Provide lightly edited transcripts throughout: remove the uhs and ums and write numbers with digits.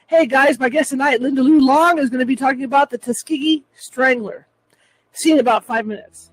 Hey guys, my guest tonight, Linda Lou Long, is going to be talking about the Tuskegee Strangler. See you in about 5 minutes.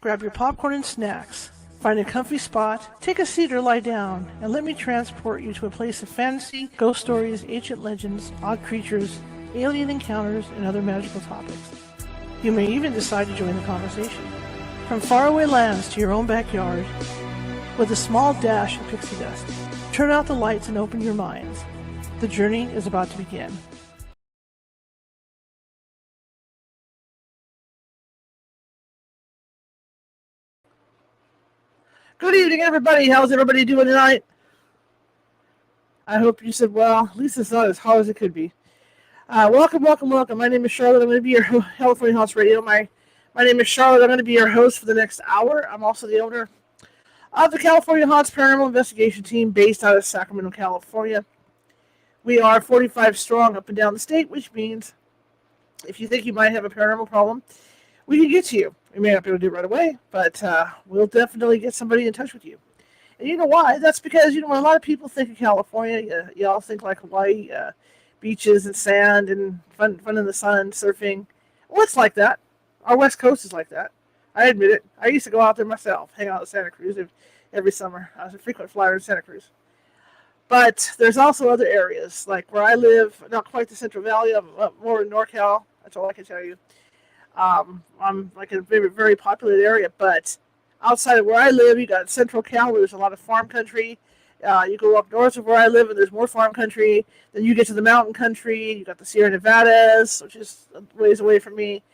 Grab your popcorn and snacks. Find a comfy spot, take a seat or lie down, and let me transport you to a place of fantasy, ghost stories, ancient legends, odd creatures, alien encounters, and other magical topics. You may even decide to join the conversation. From faraway lands to your own backyard, with a small dash of pixie dust. Turn out the lights and open your minds. The journey is about to begin. Good evening, everybody. How's everybody doing tonight? I hope you said well. At least it's not as hot as it could be. Welcome. My name is Charlotte. I'm going to be your California Haunts Radio. My name is Charlotte. I'm going to be your host for the next hour. I'm also the owner of the California Haunts Paranormal Investigation Team based out of Sacramento, California. We are 45 strong up and down the state, which means if you think you might have a paranormal problem, we can get to you. We may not be able to do it right away, but we'll definitely get somebody in touch with you. And you know why? That's because, when a lot of people think of California, you all think like Hawaii, beaches and sand and fun in the sun, surfing. Well, it's like that. Our West Coast is like that. I admit it. I used to go out there myself, hang out in Santa Cruz every summer. I was a frequent flyer in Santa Cruz. But there's also other areas, like where I live, not quite the Central Valley, I'm up more in NorCal. That's all I can tell you. I'm like in a very, very populated area, but outside of where I live, you got Central Cal, where there's a lot of farm country. You go up north of where I live, and there's more farm country. Then you get to the mountain country. You got the Sierra Nevadas, which is a ways away from me.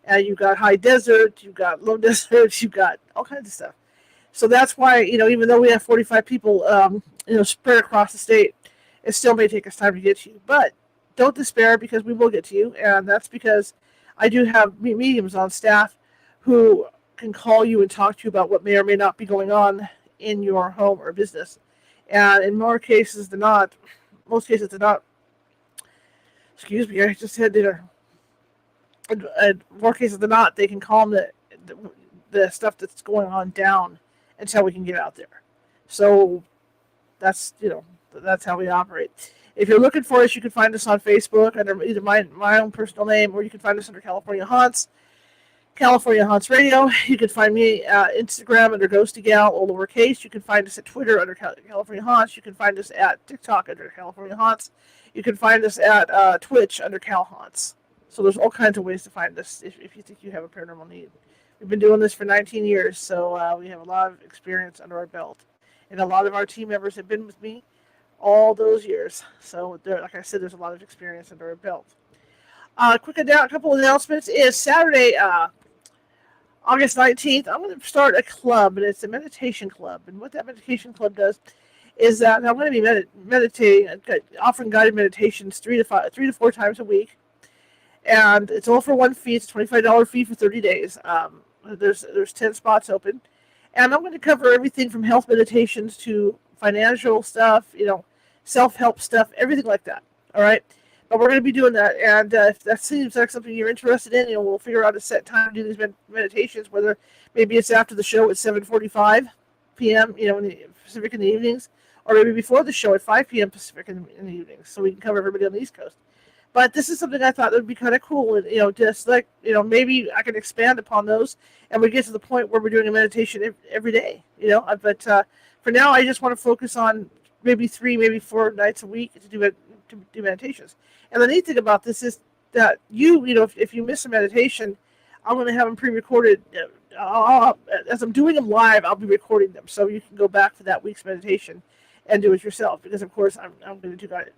And you've got high desert. You've got low desert. You've got all kinds of stuff. So that's why, even though we have 45 people, spread across the state, it still may take us time to get to you. But don't despair, because we will get to you. And that's because I do have mediums on staff who can call you and talk to you about what may or may not be going on in your home or business. And in most cases than not, excuse me, I just had dinner. In more cases than not, they can calm the stuff that's going on down until we can get out there. So that's how we operate. If you're looking for us, you can find us on Facebook under either my own personal name, or you can find us under California Haunts Radio. You can find me Instagram under Ghosty Gal, all lowercase. You can find us at Twitter under California Haunts. You can find us at TikTok under California Haunts. You can find us at Twitch under Cal Haunts. So there's all kinds of ways to find us if you think you have a paranormal need. We've been doing this for 19 years, so we have a lot of experience under our belt. And a lot of our team members have been with me all those years. So, like I said, there's a lot of experience under our belt. A couple of announcements is Saturday, August 19th, I'm going to start a club, and it's a meditation club. And what that meditation club does is that I'm going to be meditating, offering guided meditations 3 to 4 times a week. And it's all for one fee. It's a $25 fee for 30 days. There's 10 spots open. And I'm going to cover everything from health meditations to financial stuff, self-help stuff, everything like that. All right? But we're going to be doing that, and if that seems like something you're interested in, we'll figure out a set time to do these meditations, whether maybe it's after the show at 7:45 p.m., in the Pacific in the evenings, or maybe before the show at 5 p.m. Pacific in the evenings, so we can cover everybody on the East Coast. But this is something I thought would be kind of cool, and, just like, maybe I can expand upon those, and we get to the point where we're doing a meditation every day, But for now, I just want to focus on maybe 3, maybe 4 nights a week to do meditations. And the neat thing about this is that if you miss a meditation, I'm going to have them pre-recorded. As I'm doing them live, I'll be recording them, so you can go back for that week's meditation and do it yourself. Because of course I'm going to do guided.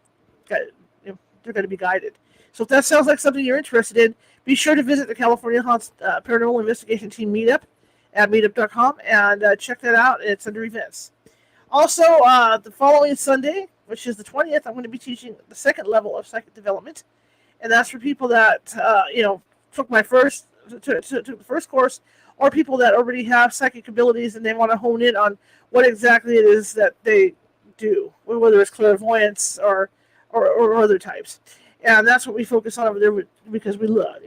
They're going to be guided. So if that sounds like something you're interested in, be sure to visit the California Haunts Paranormal Investigation Team Meetup at meetup.com and check that out. It's under events. Also, the following Sunday, which is the 20th, I'm going to be teaching the second level of psychic development, and that's for people that took the first course, or people that already have psychic abilities and they want to hone in on what exactly it is that they do, whether it's clairvoyance or other types. And that's what we focus on over there, because we look.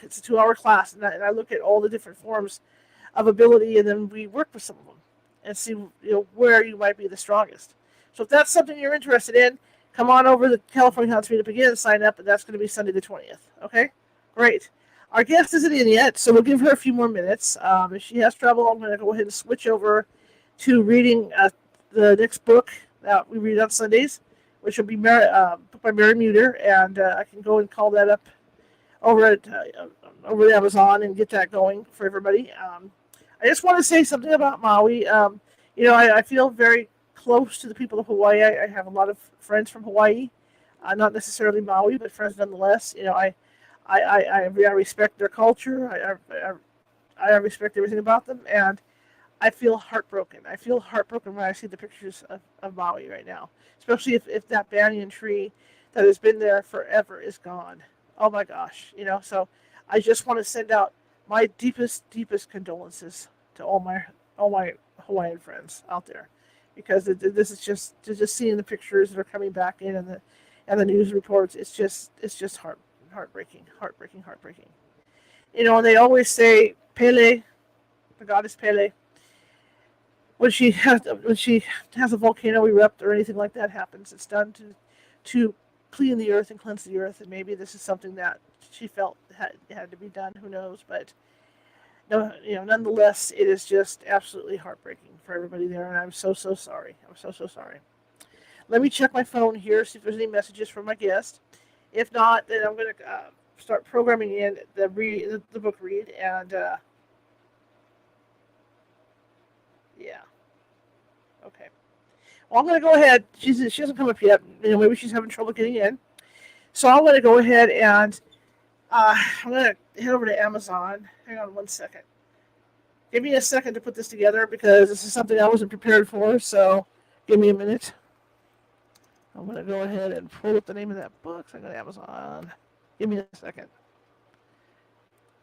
It's a 2-hour class, and I look at all the different forms of ability, and then we work with some of them and see where you might be the strongest. So if that's something you're interested in, come on over to the California Haunts Meetup again and sign up, and that's going to be Sunday the 20th. Okay? Great. Our guest isn't in yet, so we'll give her a few more minutes. If she has trouble, I'm going to go ahead and switch over to reading the next book that we read on Sundays, which will be book by Maren Muter, and I can go and call that up over at Amazon and get that going for everybody. I just want to say something about Maui. I feel very close to the people of Hawaii. I have a lot of friends from Hawaii, not necessarily Maui, but friends nonetheless. I respect their culture. I respect everything about them, and I feel heartbroken. I feel heartbroken when I see the pictures of Maui right now, especially if that banyan tree that has been there forever is gone. Oh my gosh, So I just want to send out my deepest condolences to all my Hawaiian friends out there, because this is just seeing the pictures that are coming back in, and the news reports. It's just heartbreaking. And they always say Pele, the goddess Pele, when she has a volcano erupt or anything like that happens, it's done to clean the earth and cleanse the earth. And maybe this is something that she felt had to be done. Who knows? But no, nonetheless, it is just absolutely heartbreaking for everybody there, and I'm so sorry. I'm so sorry. Let me check my phone here, see if there's any messages from my guest. If not, then I'm going to start programming in the book read, and yeah, okay. Well, I'm going to go ahead. She hasn't come up yet. Maybe she's having trouble getting in. So I'm going to go ahead and I'm going to head over to Amazon. Hang on one second. Give me a second to put this together because this is something I wasn't prepared for. So give me a minute. I'm going to go ahead and pull up the name of that book. So I go to Amazon. Give me a second.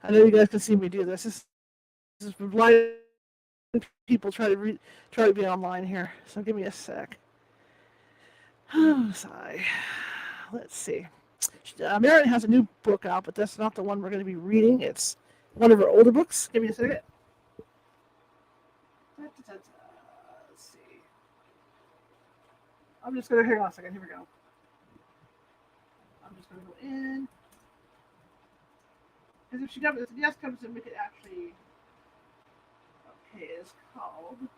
I know you guys can see me do this. This is blind people try to be online here. So give me a sec. Sigh. Let's see. Maren has a new book out, but that's not the one we're going to be reading. It's one of her older books. Give me a second. Let's see. I'm just going to hang on a second. Here we go. I'm just going to go in. Because if the guest comes in, we could actually. Okay, it's called. Let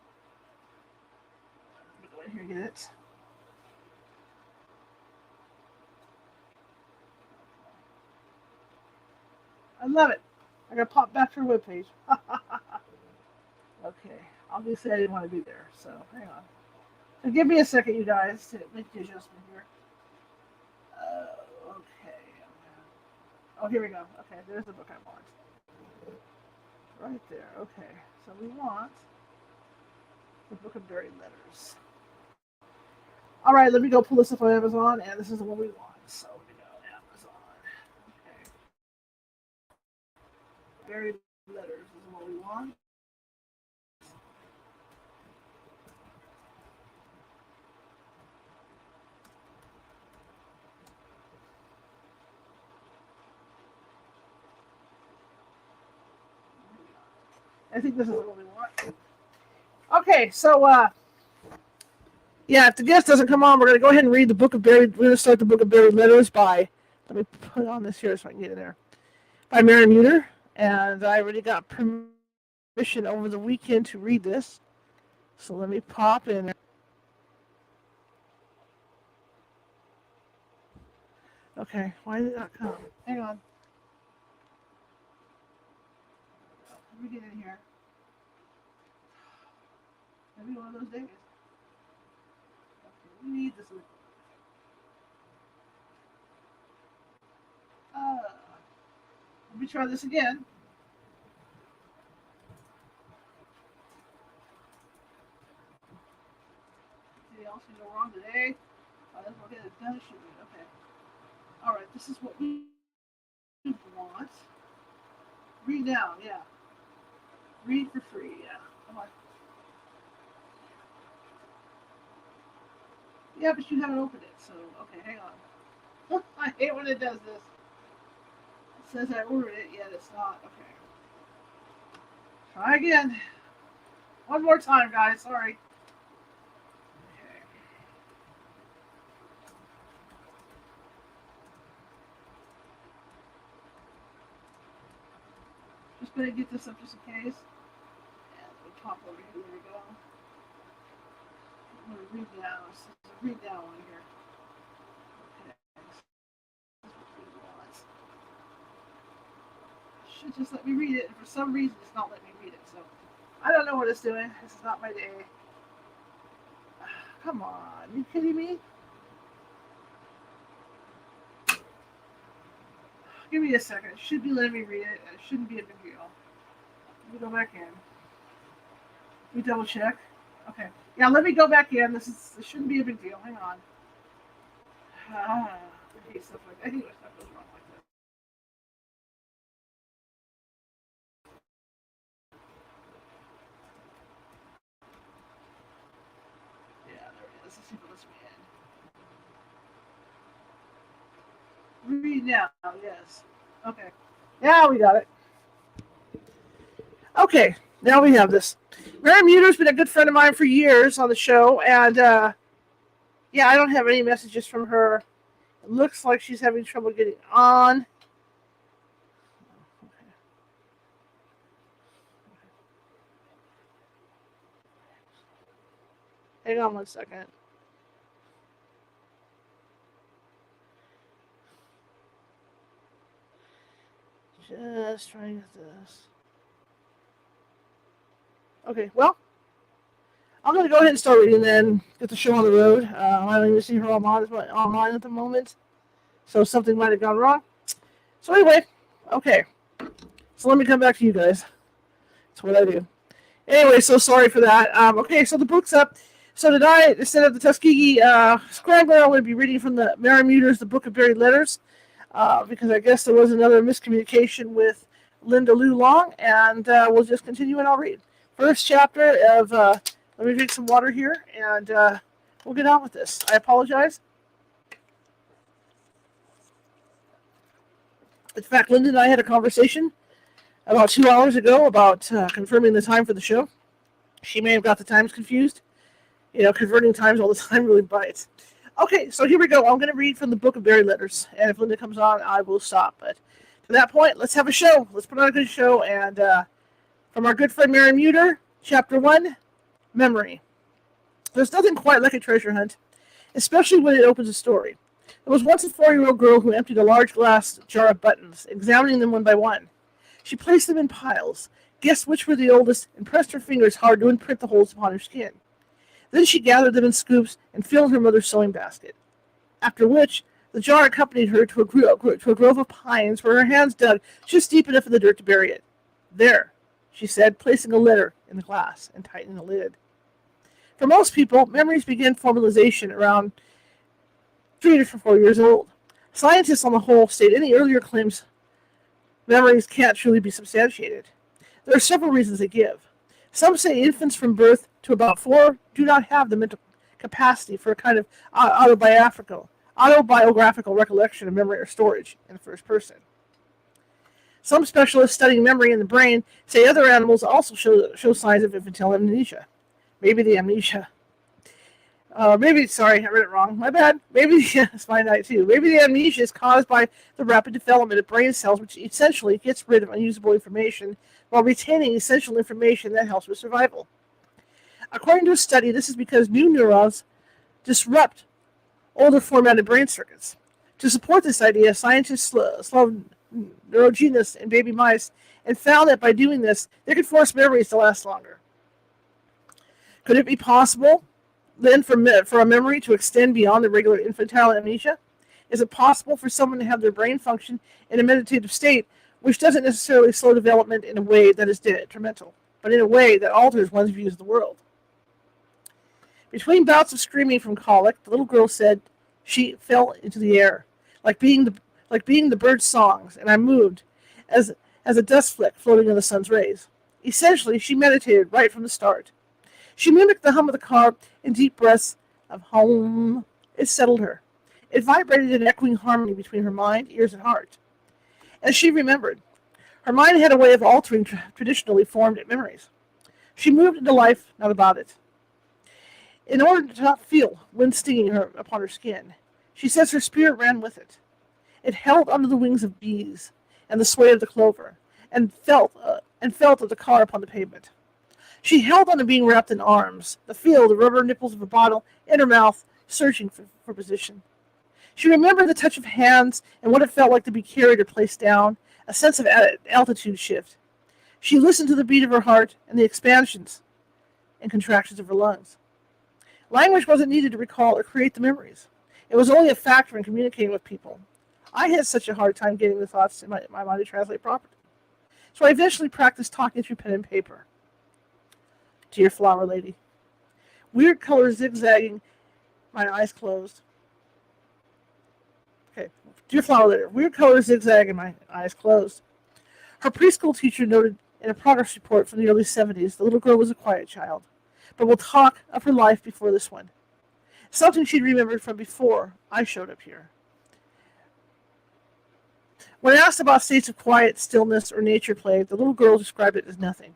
me go in here and get it. I love it. I got to pop back to her webpage. Okay. Obviously, I didn't want to be there, so hang on. So give me a second, you guys, to make the adjustment here. Okay. Oh, here we go. Okay, there's the book I want. Right there. Okay. So we want the Book of Buried Letters. All right, let me go pull this up on Amazon, and this is the one we want. So we go Amazon. Okay. Buried Letters is what we want. I think this is what we want. Okay, so yeah, if the guest doesn't come on, we're gonna go ahead and read the Book of Buried. We're gonna start the Book of Buried Letters by. Let me put on this here so I can get in there. By Maren Muter, and I already got permission over the weekend to read this. So let me pop in. Okay, why did it not come? Hang on. Let me get in here. Maybe one of those days. Okay, we need this. Let me try this again. Anything else can go wrong today? Oh, that's okay. It's done. It should be okay. All right, this is what we want. Read now, yeah. Read for free, yeah. Come on. Yeah, but you haven't opened it, so okay, hang on. I hate when it does this. It says I ordered it, yet it's not. Okay. Try again. One more time, guys. Sorry. Okay. Just gonna get this up just in case. And we pop over here. There we go. I'm gonna read down. So read down one here. Okay. This is what we want. Should just let me read it, and for some reason it's not letting me read it. So I don't know what it's doing. This is not my day. come on. Are you kidding me? Give me a second. It should be letting me read it. It shouldn't be a big deal. Let me go back in. Let me double check. Okay. Yeah, let me go back in. This shouldn't be a big deal. Hang on. I hate stuff like that. I hate when stuff goes wrong like that. Yeah, there it is. Let's see if it lets me in. Read now. Yes. Okay. Now we got it. Okay. Now we have this. Maren Muter's been a good friend of mine for years on the show, and yeah, I don't have any messages from her. It looks like she's having trouble getting on. Hang on one second. Just trying to get this. Okay, well, I'm going to go ahead and start reading then, get the show on the road. I don't even see her online at the moment, so something might have gone wrong. So anyway, okay. So let me come back to you guys. That's what I do. Anyway, so sorry for that. Okay, so the book's up. So tonight, instead of the Tuskegee Scrambler, I'm going to be reading from the Maren Muter's The Book of Buried Letters, because I guess there was another miscommunication with Linda Lou Long, and we'll just continue and I'll read. First chapter of, let me drink some water here, and we'll get on with this. I apologize. In fact, Linda and I had a conversation about 2 hours ago about confirming the time for the show. She may have got the times confused. You know, converting times all the time really bites. Okay, so here we go. I'm going to read from the Book of Buried Letters, and if Linda comes on, I will stop. But to that point, let's have a show. Let's put on a good show, and from our good friend Maren Muter, Chapter 1, Memory. There's nothing quite like a treasure hunt, especially when it opens a story. There was once a 4-year-old girl who emptied a large glass jar of buttons, examining them one by one. She placed them in piles, guessed which were the oldest, and pressed her fingers hard to imprint the holes upon her skin. Then she gathered them in scoops and filled her mother's sewing basket. After which, the jar accompanied her to a grove of pines where her hands dug just deep enough in the dirt to bury it. There, she said, placing a letter in the glass and tightening the lid. For most people, memories begin formalization around 3 to 4 years old. Scientists on the whole state any earlier claims memories can't truly be substantiated. There are several reasons they give. Some say infants from birth to about 4 do not have the mental capacity for a kind of autobiographical recollection of memory or storage in the first person. Some specialists studying memory in the brain say other animals also show signs of infantile amnesia. Maybe the amnesia. Sorry, I read it wrong. My bad. Maybe it's my night too. Maybe the amnesia is caused by the rapid development of brain cells, which essentially gets rid of unusable information while retaining essential information that helps with survival. According to a study, this is because new neurons disrupt older formatted brain circuits. To support this idea, scientists slowed neurogenesis in baby mice and found that by doing this, they could force memories to last longer. Could it be possible then for a memory to extend beyond the regular infantile amnesia? Is it possible for someone to have their brain function in a meditative state, which doesn't necessarily slow development in a way that is detrimental, but in a way that alters one's views of the world? Between bouts of screaming from colic, the little girl said she fell into the air, like being the bird's songs, and I moved as a dust fleck floating in the sun's rays. Essentially, she meditated right from the start. She mimicked the hum of the car in deep breaths of home. It settled her. It vibrated in echoing harmony between her mind, ears, and heart. As she remembered, her mind had a way of altering traditionally formed memories. She moved into life, not about it. In order to not feel wind stinging her upon her skin, she says her spirit ran with it. It held under the wings of bees and the sway of the clover, and felt of the car upon the pavement. She held on to being wrapped in arms, the feel, the rubber nipples of a bottle in her mouth, searching for position. She remembered the touch of hands and what it felt like to be carried or placed down, a sense of altitude shift. She listened to the beat of her heart and the expansions and contractions of her lungs. Language wasn't needed to recall or create the memories. It was only a factor in communicating with people. I had such a hard time getting the thoughts in my mind to translate properly. So I eventually practiced talking through pen and paper. Dear flower lady. Weird colors zigzagging, my eyes closed. Okay. Dear flower lady. Weird colors zigzagging, my eyes closed. Her preschool teacher noted in a progress report from the early 70s the little girl was a quiet child, but will talk of her life before this one. Something she'd remembered from before I showed up here. When asked about states of quiet, stillness, or nature play, the little girl described it as nothing.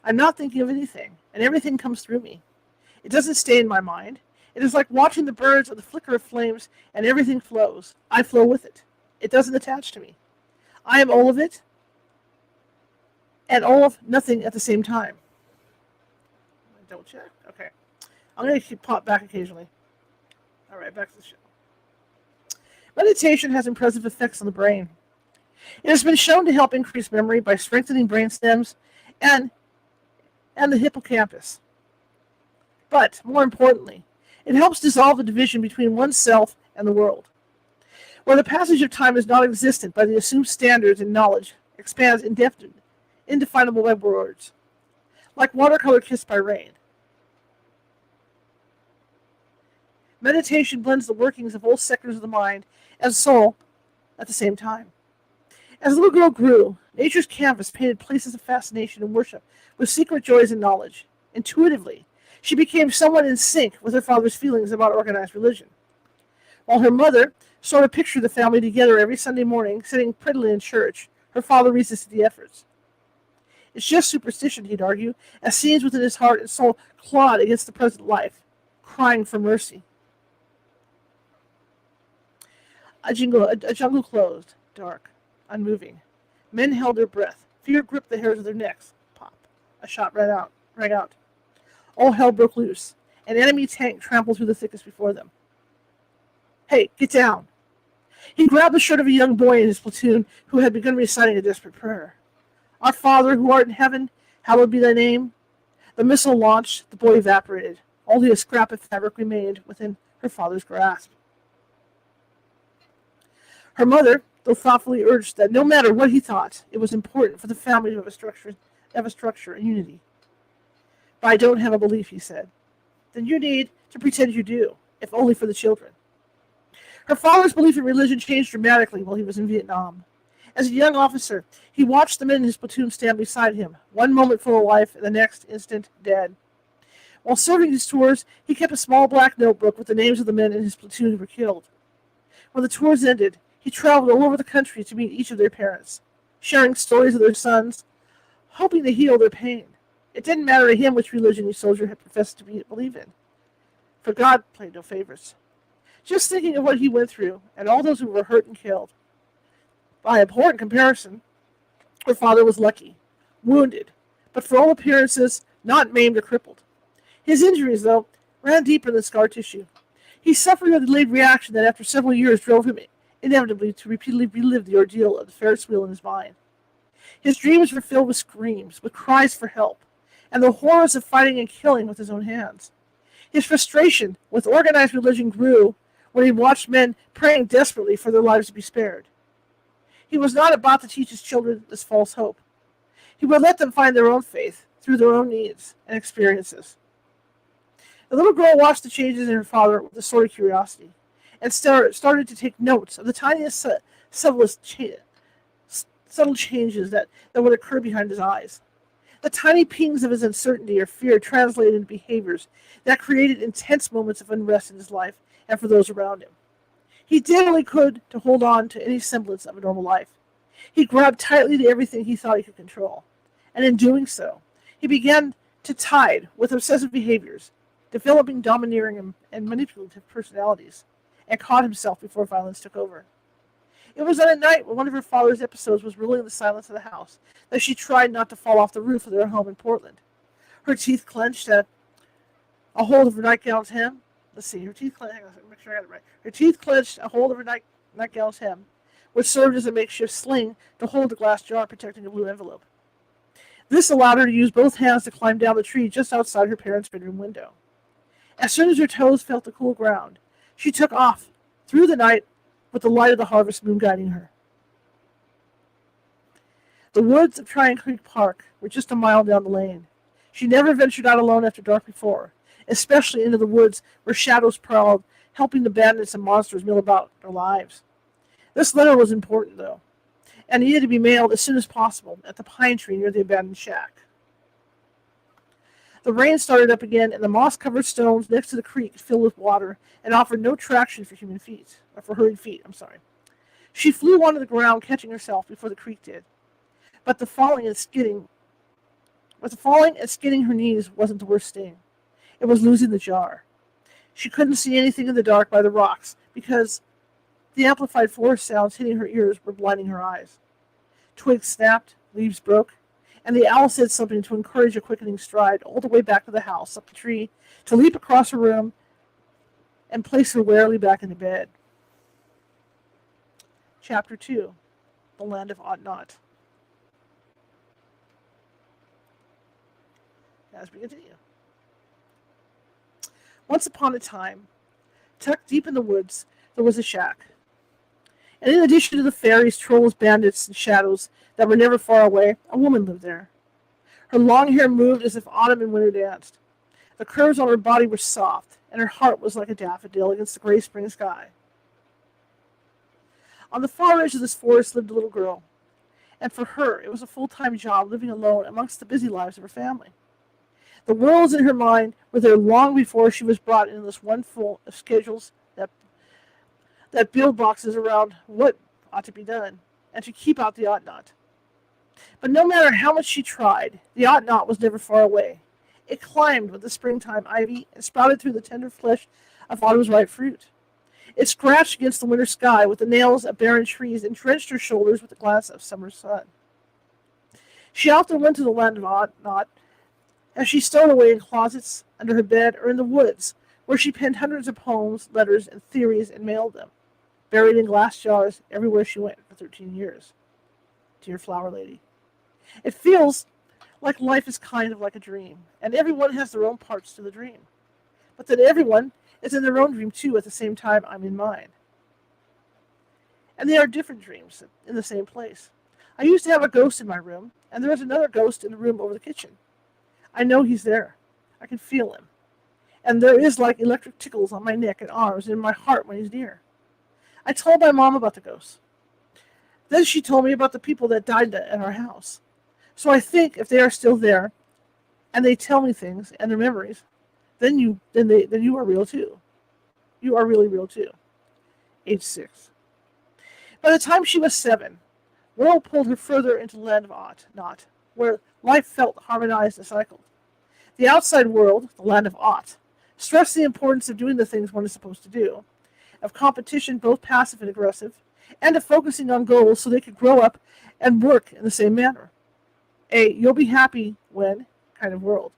I'm not thinking of anything, and everything comes through me. It doesn't stay in my mind. It is like watching the birds or the flicker of flames, and everything flows. I flow with it. It doesn't attach to me. I am all of it, and all of nothing at the same time. Don't check. Okay. I'm going to pop back occasionally. All right, back to the show. Meditation has impressive effects on the brain. It has been shown to help increase memory by strengthening brain stems and the hippocampus. But, more importantly, it helps dissolve the division between oneself and the world. Where the passage of time is non-existent by the assumed standards and knowledge, expands indefinable by words, like watercolor kissed by rain. Meditation blends the workings of all sectors of the mind and soul at the same time. As the little girl grew, nature's canvas painted places of fascination and worship with secret joys and knowledge. Intuitively, she became somewhat in sync with her father's feelings about organized religion. While her mother sort of pictured the family together every Sunday morning, sitting prettily in church, her father resisted the efforts. It's just superstition, he'd argue, as scenes within his heart and soul clawed against the present life, crying for mercy. A jungle closed, dark, unmoving. Men held their breath. Fear gripped the hairs of their necks. Pop. A shot rang out. All hell broke loose. An enemy tank trampled through the thickets before them. Hey, get down. He grabbed the shirt of a young boy in his platoon who had begun reciting a desperate prayer. Our Father, who art in heaven, hallowed be thy name. The missile launched, the boy evaporated. Only a scrap of fabric remained within her father's grasp. Her mother, though thoughtfully, urged that no matter what he thought, it was important for the family to have a structure and unity. But I don't have a belief, he said. Then you need to pretend you do, if only for the children. Her father's belief in religion changed dramatically while he was in Vietnam. As a young officer, he watched the men in his platoon stand beside him, one moment full of life and the next instant dead. While serving his tours, he kept a small black notebook with the names of the men in his platoon who were killed. When the tours ended, he traveled all over the country to meet each of their parents, sharing stories of their sons, hoping to heal their pain. It didn't matter to him which religion each soldier had professed to believe in, for God played no favorites. Just thinking of what he went through and all those who were hurt and killed. By abhorrent comparison, her father was lucky, wounded, but for all appearances, not maimed or crippled. His injuries, though, ran deeper than scar tissue. He suffered a delayed reaction that after several years drove him inevitably to repeatedly relive the ordeal of the Ferris wheel in his mind. His dreams were filled with screams, with cries for help, and the horrors of fighting and killing with his own hands. His frustration with organized religion grew when he watched men praying desperately for their lives to be spared. He was not about to teach his children this false hope. He would let them find their own faith through their own needs and experiences. The little girl watched the changes in her father with a sort of curiosity, and started to take notes of the tiniest, subtle changes that would occur behind his eyes. The tiny pings of his uncertainty or fear translated into behaviors that created intense moments of unrest in his life and for those around him. He did all he could to hold on to any semblance of a normal life. He grabbed tightly to everything he thought he could control, and in doing so, he began to tide with obsessive behaviors, developing domineering and manipulative personalities, and caught himself before violence took over. It was on a night when one of her father's episodes was ruling the silence of the house that she tried not to fall off the roof of their home in Portland. Her teeth clenched at a hold of her nightgown's hem. Let's see, her teeth clenched. Make sure I got it right. Her teeth clenched a hold of her nightgown's hem, which served as a makeshift sling to hold the glass jar protecting a blue envelope. This allowed her to use both hands to climb down the tree just outside her parents' bedroom window. As soon as her toes felt the cool ground, she took off through the night with the light of the harvest moon guiding her. The woods of Tryon Creek Park were just a mile down the lane. She never ventured out alone after dark before, especially into the woods where shadows prowled, helping the bandits and monsters mill about their lives. This letter was important, though, and needed to be mailed as soon as possible at the pine tree near the abandoned shack. The rain started up again, and the moss-covered stones next to the creek filled with water and offered no traction for hurried feet. She flew onto the ground, catching herself before the creek did. But the falling and skidding her knees wasn't the worst sting. It was losing the jar. She couldn't see anything in the dark by the rocks because the amplified forest sounds hitting her ears were blinding her eyes. Twigs snapped, leaves broke, and the owl said something to encourage a quickening stride all the way back to the house, up the tree, to leap across her room and place her warily back into bed. Chapter 2. The Land of Ought Not. As we continue. Once upon a time, tucked deep in the woods, there was a shack. And in addition to the fairies, trolls, bandits, and shadows that were never far away, a woman lived there. Her long hair moved as if autumn and winter danced. The curves on her body were soft, and her heart was like a daffodil against the gray spring sky. On the far edge of this forest lived a little girl, and for her it was a full-time job living alone amongst the busy lives of her family. The worlds in her mind were there long before she was brought into this one full of schedules that build boxes around what ought to be done, and to keep out the ought not. But no matter how much she tried, the ought not was never far away. It climbed with the springtime ivy and sprouted through the tender flesh of autumn's ripe fruit. It scratched against the winter sky with the nails of barren trees and drenched her shoulders with the glass of summer sun. She often went to the land of ought not, as she stowed away in closets, under her bed, or in the woods, where she penned hundreds of poems, letters, and theories and mailed them, buried in glass jars everywhere she went for 13 years. Dear Flower Lady, it feels like life is kind of like a dream, and everyone has their own parts to the dream, but that everyone is in their own dream too at the same time I'm in mine. And they are different dreams in the same place. I used to have a ghost in my room, and there is another ghost in the room over the kitchen. I know he's there. I can feel him. And there is like electric tickles on my neck and arms and in my heart when he's near. I told my mom about the ghosts. Then she told me about the people that died at our house. So I think if they are still there, and they tell me things and their memories, then you are real too. You are really real too. Age 6. By the time she was 7, world pulled her further into the land of ought not, where life felt harmonized and cycled. The outside world, the land of ought, stressed the importance of doing the things one is supposed to do, of competition both passive and aggressive, and of focusing on goals so they could grow up and work in the same manner. A you'll be happy when kind of world.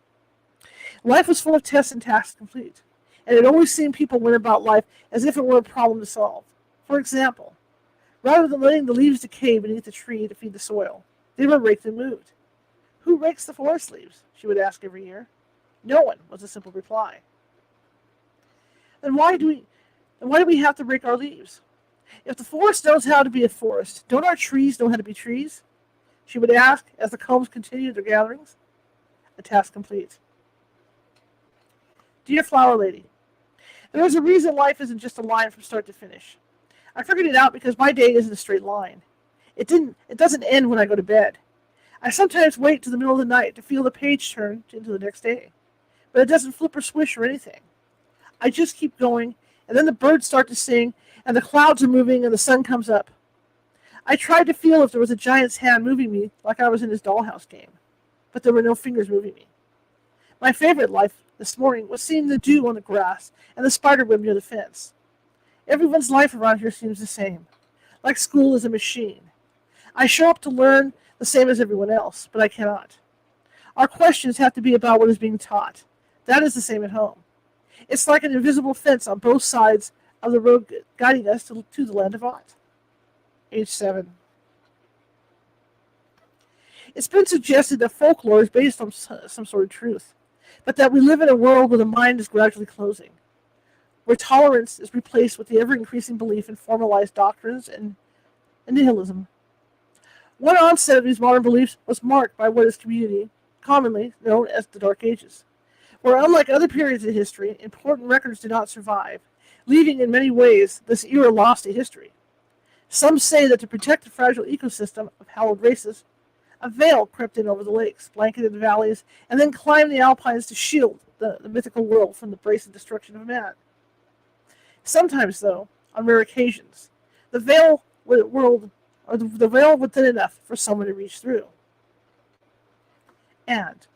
Life was full of tests and tasks complete, and it always seemed people went about life as if it were a problem to solve. For example, rather than letting the leaves decay beneath the tree to feed the soil, they were raked and moved. Who rakes the forest leaves? She would ask every year. No one, was the simple reply. Then why do we have to rake our leaves? If the forest knows how to be a forest, don't our trees know how to be trees? She would ask as the combs continued their gatherings. The task complete. Dear Flower Lady, there is a reason life isn't just a line from start to finish. I figured it out because my day isn't a straight line. It doesn't end when I go to bed. I sometimes wait to the middle of the night to feel the page turn into the next day. But it doesn't flip or swish or anything. I just keep going, and then the birds start to sing, and the clouds are moving, and the sun comes up. I tried to feel if there was a giant's hand moving me like I was in his dollhouse game, but there were no fingers moving me. My favorite life this morning was seeing the dew on the grass and the spiderweb near the fence. Everyone's life around here seems the same, like school is a machine. I show up to learn the same as everyone else, but I cannot. Our questions have to be about what is being taught. That is the same at home. It's like an invisible fence on both sides of the road guiding us to the land of ought. Age 7. It's been suggested that folklore is based on some sort of truth. but that we live in a world where the mind is gradually closing, where tolerance is replaced with the ever-increasing belief in formalized doctrines and nihilism. One onset of these modern beliefs was marked by what is commonly known as the Dark Ages, where, unlike other periods in history, important records did not survive, leaving in many ways this era lost to history. Some say that to protect the fragile ecosystem of hallowed races, a veil crept in over the lakes, blanketed the valleys, and then climbed the Alpines to shield the mythical world from the brazen destruction of man. Sometimes, though, on rare occasions, the veil would thin enough for someone to reach through. And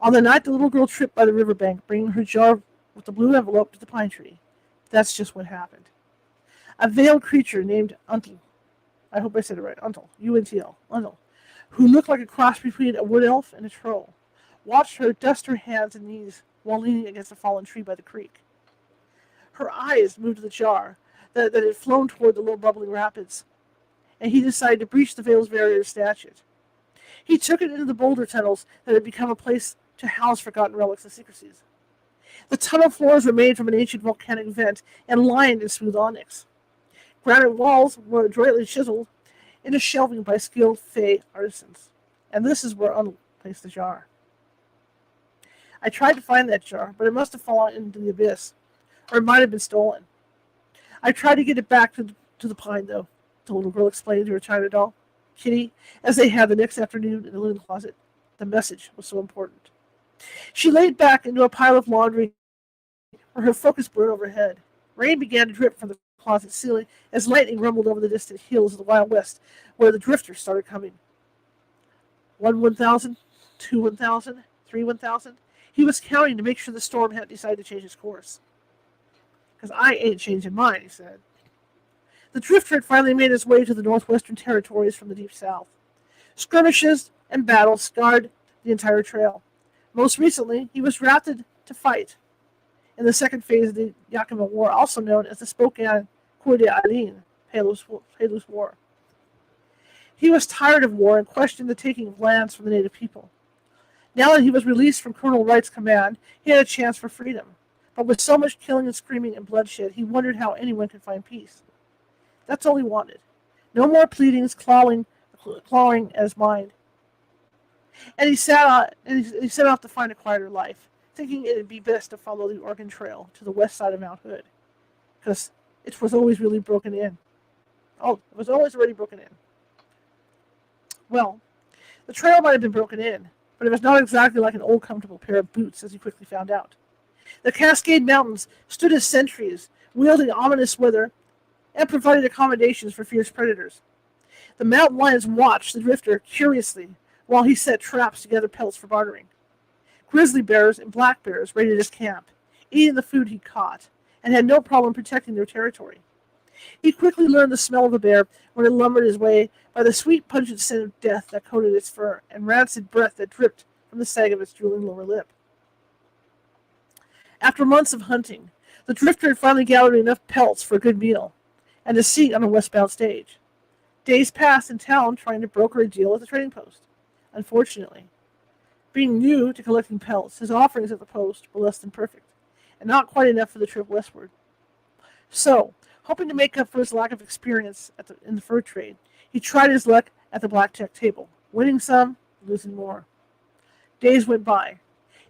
on the night the little girl tripped by the riverbank, bringing her jar with the blue envelope to the pine tree, that's just what happened. A veiled creature named Untel, I hope I said it right, Untel, U-N-T-L, Untel, who looked like a cross between a wood elf and a troll, watched her dust her hands and knees while leaning against a fallen tree by the creek. Her eyes moved to the jar that had flown toward the low bubbling rapids, and he decided to breach the veil's barrier to snatch it. He took it into the boulder tunnels that had become a place to house forgotten relics and secrecies. The tunnel floors were made from an ancient volcanic vent and lined in smooth onyx. Granite walls were adroitly chiseled into shelving by skilled Fey artisans, and this is where Untel placed the jar. I tried to find that jar, but it must have fallen into the abyss, or it might have been stolen. I tried to get it back to the pine, though, the little girl explained to her China doll, Kitty, as they had the next afternoon in the linen closet. The message was so important. She laid back into a pile of laundry where her focus burned overhead. Rain began to drip from the closet ceiling as lightning rumbled over the distant hills of the Wild West, where the drifters started coming. 1,000, 2,000, 3,000. He was counting to make sure the storm hadn't decided to change its course. "Because I ain't changing mine," he said. The drifter had finally made his way to the northwestern territories from the deep south. Skirmishes and battles scarred the entire trail. Most recently, he was drafted to fight in the second phase of the Yakima War, also known as the Spokane Coeur d'Alene, Palouse War. He was tired of war and questioned the taking of lands from the native people. Now that he was released from Colonel Wright's command, he had a chance for freedom. But with so much killing and screaming and bloodshed, he wondered how anyone could find peace. That's all he wanted. No more pleadings, clawing at his mind. And he set off to find a quieter life, thinking it would be best to follow the Oregon Trail to the west side of Mount Hood, because it was always really broken in. Oh, it was always already broken in. Well, the trail might have been broken in, but it was not exactly like an old comfortable pair of boots, as he quickly found out. The Cascade Mountains stood as sentries, wielding ominous weather, and provided accommodations for fierce predators. The mountain lions watched the drifter curiously while he set traps to gather pelts for bartering. Grizzly bears and black bears raided his camp, eating the food he caught, and had no problem protecting their territory. He quickly learned the smell of a bear when it lumbered his way by the sweet pungent scent of death that coated its fur and rancid breath that dripped from the sag of its drooling lower lip. After months of hunting, the drifter had finally gathered enough pelts for a good meal and a seat on a westbound stage. Days passed in town trying to broker a deal at the trading post. Unfortunately, being new to collecting pelts, his offerings at the post were less than perfect, and not quite enough for the trip westward. So, hoping to make up for his lack of experience in the fur trade, he tried his luck at the blackjack table, winning some, losing more. Days went by,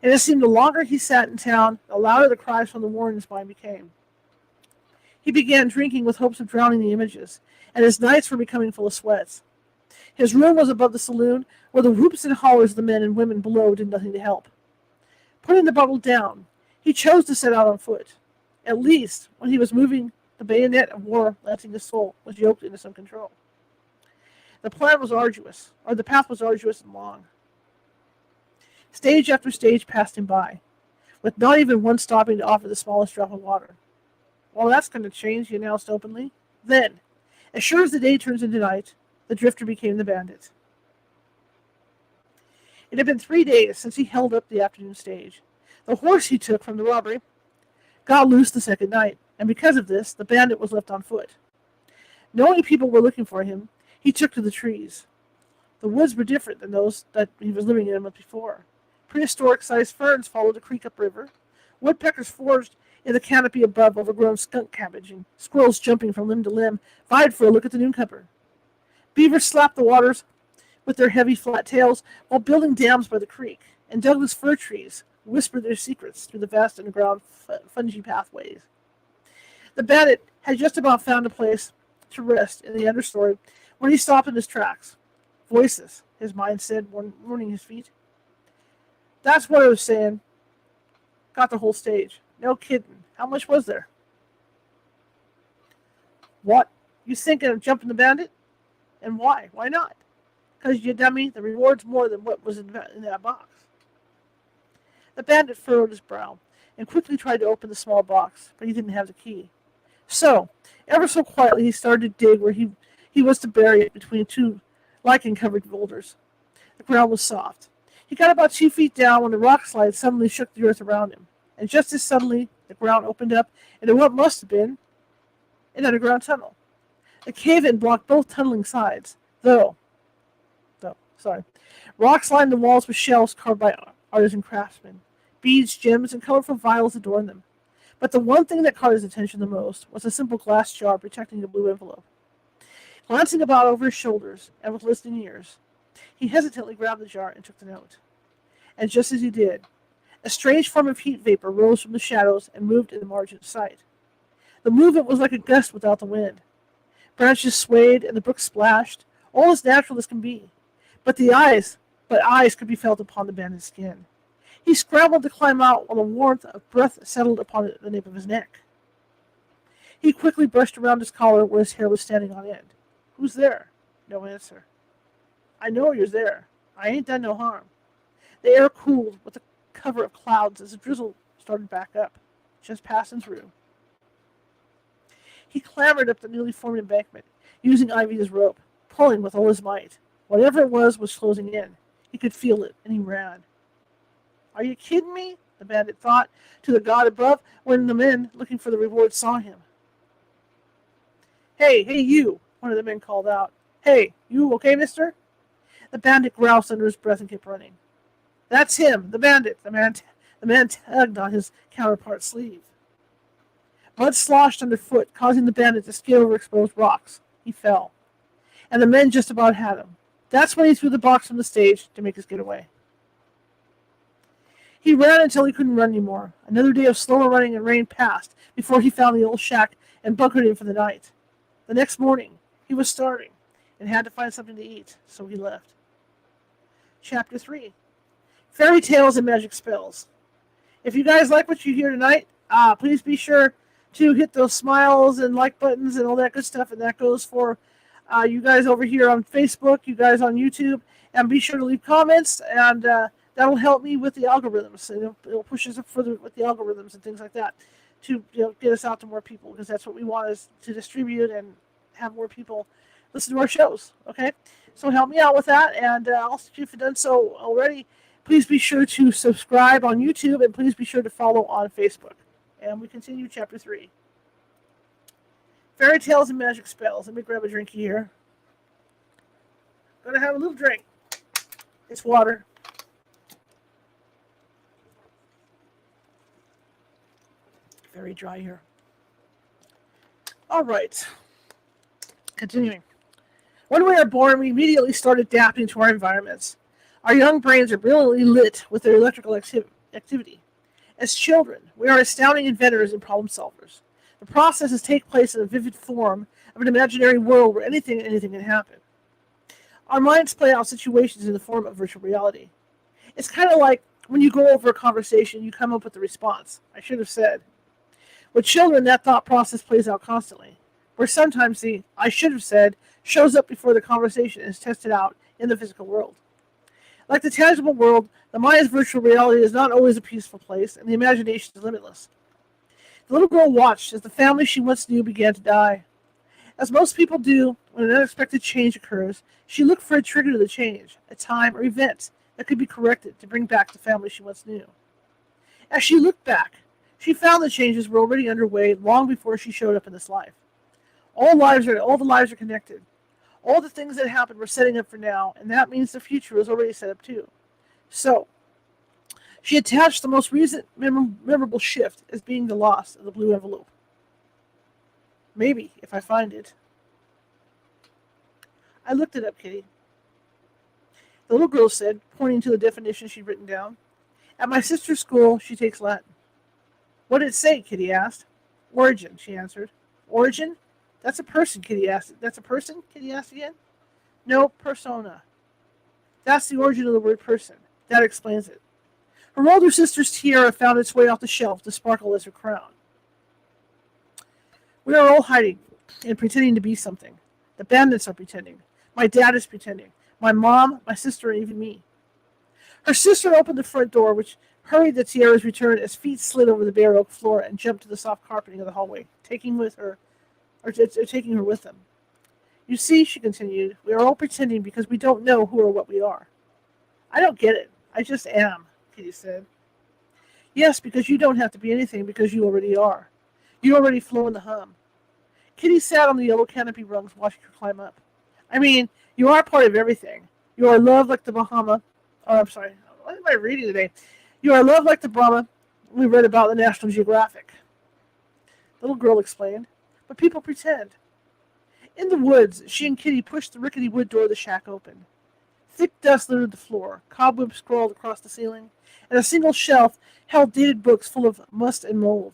and it seemed the longer he sat in town, the louder the cries from the war in his mind became. He began drinking with hopes of drowning the images, and his nights were becoming full of sweats. His room was above the saloon, where the whoops and hollers of the men and women below did nothing to help. Putting the bottle down, he chose to set out on foot. At least, when he was moving, the bayonet of war lancing his soul was yoked into some control. The path was arduous and long. Stage after stage passed him by, with not even one stopping to offer the smallest drop of water. "Well, that's going to change," he announced openly. Then, as sure as the day turns into night, the drifter became the bandit. It had been 3 days since he held up the afternoon stage. The horse he took from the robbery got loose the second night, and because of this, the bandit was left on foot. Knowing people were looking for him, he took to the trees. The woods were different than those that he was living in a month before. Prehistoric-sized ferns followed the creek upriver. Woodpeckers foraged in the canopy above overgrown skunk cabbage, and squirrels jumping from limb to limb vied for a look at the newcomer. Beavers slapped the waters with their heavy flat tails while building dams by the creek, and Douglas fir trees whispered their secrets through the vast underground fungy pathways. The bandit had just about found a place to rest in the understory when he stopped in his tracks. Voices, his mind said, warning his feet. That's what I was saying. Got the whole stage. No kidding. How much was there? What? You thinking of jumping the bandit? And why? Why not? Because, you dummy, the reward's more than what was in that box. The bandit furrowed his brow and quickly tried to open the small box, but he didn't have the key. So, ever so quietly, he started to dig where he was to bury it between two lichen-covered boulders. The ground was soft. He got about 2 feet down when the rock slide suddenly shook the earth around him, and just as suddenly, the ground opened up into what must have been an underground tunnel. The cave-in blocked both tunneling sides, Rocks lined the walls with shells carved by artisan craftsmen. Beads, gems, and colorful vials adorned them. But the one thing that caught his attention the most was a simple glass jar protecting a blue envelope. Glancing about over his shoulders and with listening ears, he hesitantly grabbed the jar and took the note. And just as he did, a strange form of heat vapor rose from the shadows and moved in the margin of sight. The movement was like a gust without the wind. Branches swayed and the brook splashed, all as natural as can be. But eyes could be felt upon the bandit's skin. He scrambled to climb out while the warmth of breath settled upon the nape of his neck. He quickly brushed around his collar where his hair was standing on end. Who's there? No answer. I know you're there. I ain't done no harm. The air cooled with a cover of clouds as the drizzle started back up, just passing through. He clambered up the newly formed embankment, using Ivy as rope, pulling with all his might. Whatever it was closing in. He could feel it, and he ran. Are you kidding me? The bandit thought to the god above when the men looking for the reward saw him. Hey, you, one of the men called out. Hey, you okay, mister? The bandit groused under his breath and kept running. That's him, the bandit. The man tugged on his counterpart's sleeve. Mud sloshed underfoot, causing the bandit to skid over exposed rocks. He fell. And the men just about had him. That's when he threw the box from the stage to make his getaway. He ran until he couldn't run anymore. Another day of slower running and rain passed before he found the old shack and bunkered in for the night. The next morning, he was starving and had to find something to eat, so he left. Chapter 3. Fairy Tales and Magic Spells. If you guys like what you hear tonight, please be sure to hit those smiles and like buttons and all that good stuff, and that goes for you guys over here on Facebook, you guys on YouTube, and be sure to leave comments, and that'll help me with the algorithms. It'll push us up further with the algorithms and things like that to get us out to more people, because that's what we want, is to distribute and have more people listen to our shows. Okay, so help me out with that, and also if you've done so already, please be sure to subscribe on YouTube, and please be sure to follow on Facebook. And we continue Chapter 3. Fairy Tales and Magic Spells. Let me grab a drink here. Gonna have a little drink. It's water. Very dry here. All right. Continuing. When we are born, we immediately start adapting to our environments. Our young brains are brilliantly lit with their electrical activity. As children, we are astounding inventors and problem solvers. The processes take place in a vivid form of an imaginary world where anything can happen. Our minds play out situations in the form of virtual reality. It's kind of like when you go over a conversation, you come up with a response. I should have said. With children, that thought process plays out constantly, where sometimes the I should have said shows up before the conversation is tested out in the physical world. Like the tangible world, the mind's virtual reality is not always a peaceful place, and the imagination is limitless. The little girl watched as the family she once knew began to die. As most people do when an unexpected change occurs, she looked for a trigger to the change, a time or event that could be corrected to bring back the family she once knew. As she looked back, she found the changes were already underway long before she showed up in this life. All the lives are connected. All the things that happened were setting up for now, and that means the future is already set up too. So, She attached the most recent memorable shift as being the loss of the blue envelope. Maybe, if I find it. I looked it up, Kitty. The little girl said, pointing to the definition she'd written down. At my sister's school, she takes Latin. What did it say? Kitty asked. Origin, she answered. Origin? That's a person, Kitty asked. That's a person? Kitty asked again. No, persona. That's the origin of the word person. That explains it. Her older sister's tiara found its way off the shelf to sparkle as her crown. We are all hiding and pretending to be something. The bandits are pretending. My dad is pretending. My mom, my sister, and even me. Her sister opened the front door, which hurried the tiara's return as feet slid over the bare oak floor and jumped to the soft carpeting of the hallway, taking her with them. You see, she continued, we are all pretending because we don't know who or what we are. I don't get it. I just am, Kitty said. Yes, because you don't have to be anything because you already are. You already flow in the hum. Kitty sat on the yellow canopy rungs watching her climb up. I mean, you are part of everything. You are loved like the Bahama. Oh, I'm sorry. What am I reading today? You are loved like the Brahma we read about in the National Geographic. The little girl explained. But people pretend. In the woods, she and Kitty pushed the rickety wood door of the shack open. Thick dust littered the floor, cobwebs scrawled across the ceiling, and a single shelf held dated books full of must and mold.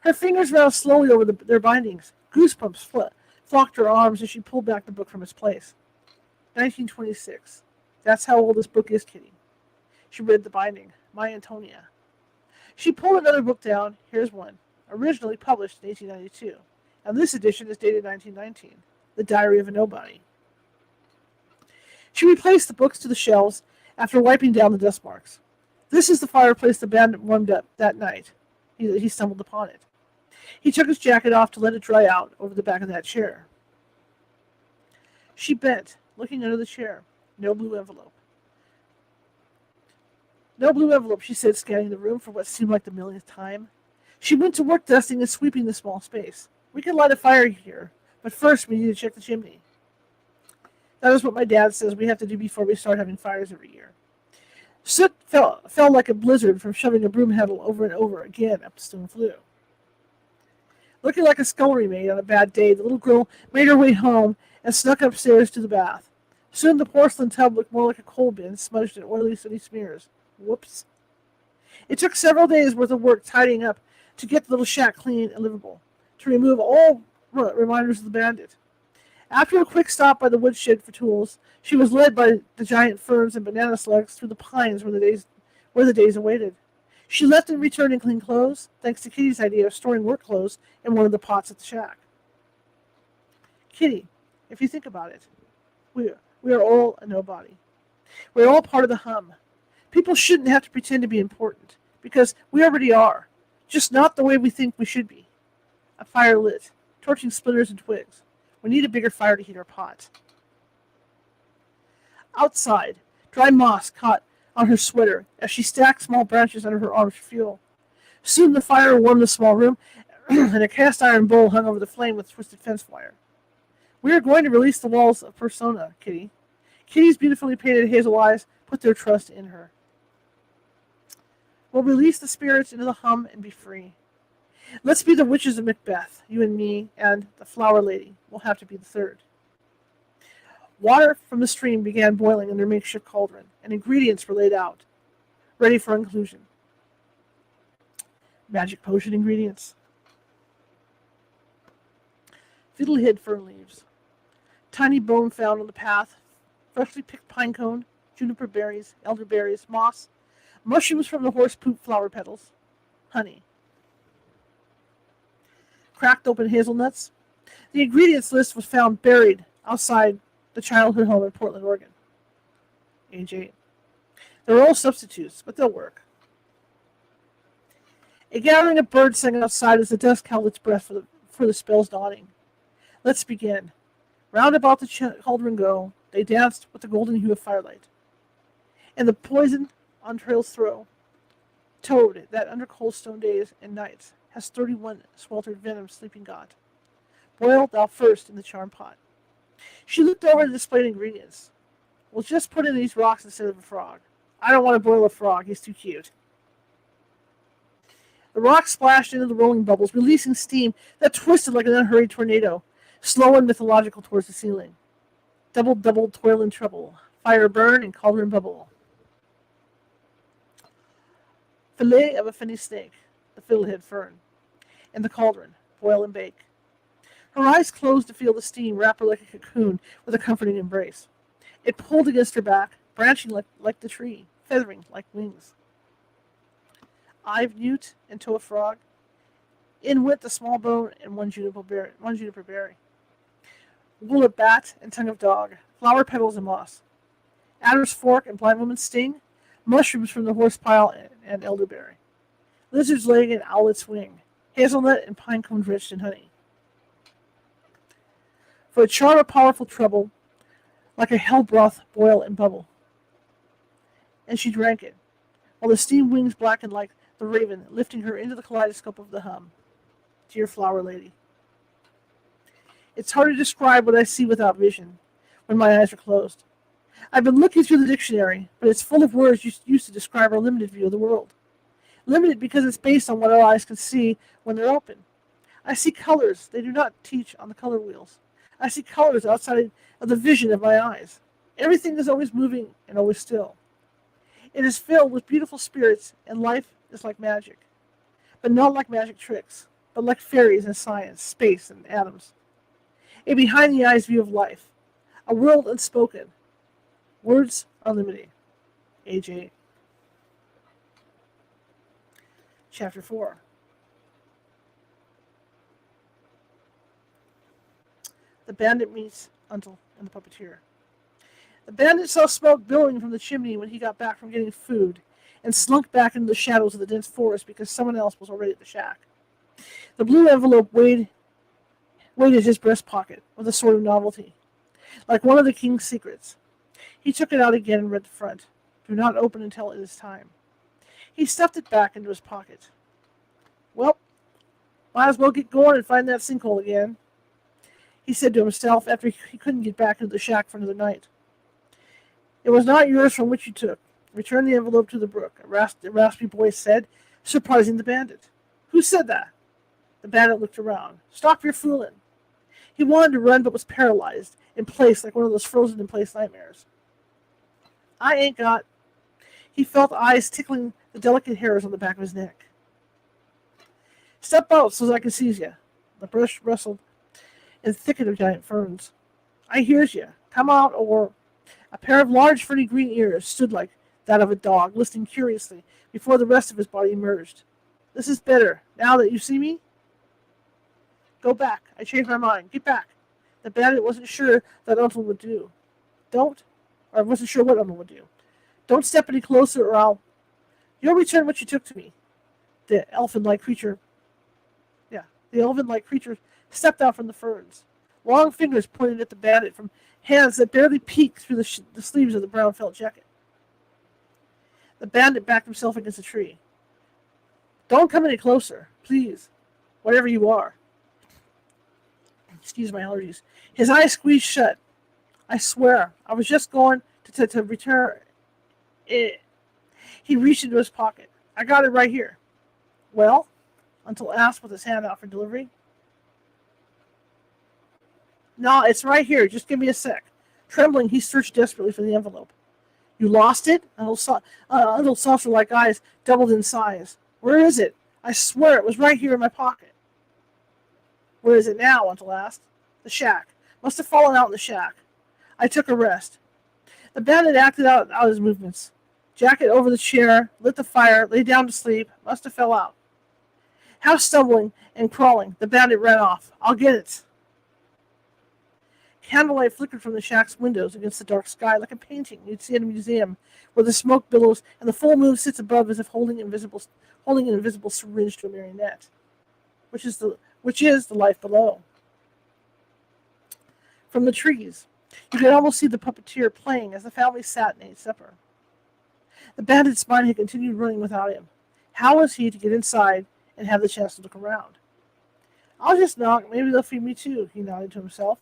Her fingers ran slowly over their bindings. Goosebumps flocked her arms as she pulled back the book from its place. 1926. That's how old this book is, Kitty. She read the binding. My Antonia. She pulled another book down. Here's one. Originally published in 1892. And this edition is dated 1919. The Diary of a Nobody. She replaced the books to the shelves after wiping down the dust marks. This is the fireplace the bandit warmed up that night. He stumbled upon it. He took his jacket off to let it dry out over the back of that chair. She bent, looking under the chair. No blue envelope. No blue envelope, she said, scanning the room for what seemed like the millionth time. She went to work dusting and sweeping the small space. We can light a fire here, but first we need to check the chimney. That is what my dad says we have to do before we start having fires every year. Soot fell like a blizzard from shoving a broom handle over and over again up the stone flue. Looking like a scullery maid on a bad day, the little girl made her way home and snuck upstairs to the bath. Soon the porcelain tub looked more like a coal bin, smudged in oily, sooty smears. Whoops. It took several days' worth of work tidying up to get the little shack clean and livable, to remove all reminders of the bandit. After a quick stop by the woodshed for tools, she was led by the giant ferns and banana slugs through the pines where the days awaited. She left and returned in clean clothes, thanks to Kitty's idea of storing work clothes in one of the pots at the shack. Kitty, if you think about it, we are all a nobody. We're all part of the hum. People shouldn't have to pretend to be important, because we already are, just not the way we think we should be. A fire lit, torching splinters and twigs. We need a bigger fire to heat our pot. Outside, dry moss caught on her sweater as she stacked small branches under her arms for fuel. Soon the fire warmed the small room, and a cast-iron bowl hung over the flame with twisted fence wire. We are going to release the walls of persona, Kitty. Kitty's beautifully painted hazel eyes put their trust in her. We'll release the spirits into the hum and be free. Let's be the witches of Macbeth, you and me, and the flower lady will have to be the third. Water from the stream began boiling in their makeshift cauldron, and ingredients were laid out, ready for inclusion. Magic potion ingredients. Fiddlehead fern leaves. Tiny bone found on the path. Freshly picked pine cone, juniper berries, elderberries, moss, mushrooms from the horse poop flower petals, honey. Cracked open hazelnuts. The ingredients list was found buried outside the childhood home in Portland, Oregon. Age 8. They're all substitutes, but they'll work. A gathering of birds sang outside as the dusk held its breath for the spell's dawning. Let's begin. Round about the cauldron go, they danced with the golden hue of firelight. And the poison on trails throw. Toad, that under cold stone days and nights, has 31 sweltered venom sleeping got. Boil thou first in the charm pot. She looked over the displayed ingredients. We'll just put in these rocks instead of a frog. I don't want to boil a frog. He's too cute. The rock splashed into the rolling bubbles, releasing steam that twisted like an unhurried tornado, slow and mythological towards the ceiling. Double, double, toil and trouble. Fire burn and cauldron bubble. Fillet of a finny snake, the fiddlehead fern. In the cauldron, boil and bake. Her eyes closed to feel the steam wrap her like a cocoon with a comforting embrace. It pulled against her back, branching like the tree, feathering like wings. I've newt and toe a frog. In went the small bone and one juniper berry. Wool of bat and tongue of dog, flower petals and moss. Adder's fork and blind woman's sting, mushrooms from the horse pile and elderberry. Lizard's leg and owlet's wing, hazelnut and pine cone drenched in honey. For a charm of powerful trouble, like a hell broth boil and bubble. And she drank it, while the steam wings blackened like the raven, lifting her into the kaleidoscope of the hum. Dear flower lady. It's hard to describe what I see without vision, when my eyes are closed. I've been looking through the dictionary, but it's full of words used to describe our limited view of the world. Limited because it's based on what our eyes can see when they're open. I see colors they do not teach on the color wheels. I see colors outside of the vision of my eyes. Everything is always moving and always still. It is filled with beautiful spirits, and life is like magic. But not like magic tricks, but like fairies and science, space, and atoms. A behind-the-eyes view of life. A world unspoken. Words are limited. AJ. Chapter 4. The bandit meets Uncle and the puppeteer. The bandit saw smoke billowing from the chimney when he got back from getting food, and slunk back into the shadows of the dense forest because someone else was already at the shack. The blue envelope weighed his breast pocket with a sort of novelty, like one of the king's secrets. He took it out again and read the front. Do not open until it is time. He stuffed it back into his pocket. Well, might as well get going and find that sinkhole again, he said to himself after he couldn't get back into the shack for another night. It was not yours from which you took. Return the envelope to the brook, a raspy voice said, surprising the bandit. Who said that? The bandit looked around. Stop your fooling. He wanted to run but was paralyzed in place like one of those frozen-in-place nightmares. I ain't got... He felt eyes tickling the delicate hairs on the back of his neck. Step out so I can see you. The brush rustled in a thicket of giant ferns. I hears you. Come out, or... A pair of large, furry green ears stood like that of a dog, listening curiously before the rest of his body emerged. This is better, now that you see me? Go back. I changed my mind. Get back. The bandit wasn't sure that Uncle would do. I wasn't sure what Uncle would do. Don't step any closer or I'll... You'll return what you took to me. The elfin-like creature stepped out from the ferns. Long fingers pointed at the bandit from hands that barely peeked through the sleeves of the brown felt jacket. The bandit backed himself against a tree. Don't come any closer, please, whatever you are. Excuse my allergies. His eyes squeezed shut. I swear, I was just going to return it. He reached into his pocket. I got it right here. Well? Until asked with his hand out for delivery. No, it's right here. Just give me a sec. Trembling, he searched desperately for the envelope. You lost it? Uncle saucer-like eyes doubled in size. Where is it? I swear it was right here in my pocket. Where is it now? Uncle asked. The shack. Must have fallen out in the shack. I took a rest. The bandit acted out his movements. Jacket over the chair, lit the fire, lay down to sleep. Must have fell out. Half stumbling and crawling, the bandit ran off. I'll get it. Candlelight flickered from the shack's windows against the dark sky like a painting you'd see at a museum where the smoke billows and the full moon sits above as if holding an invisible syringe to a marionette, which is the life below. From the trees, you could almost see the puppeteer playing as the family sat and ate supper. The bandit's mind had continued running without him. How was he to get inside and have the chance to look around? I'll just knock. Maybe they'll feed me too, he nodded to himself.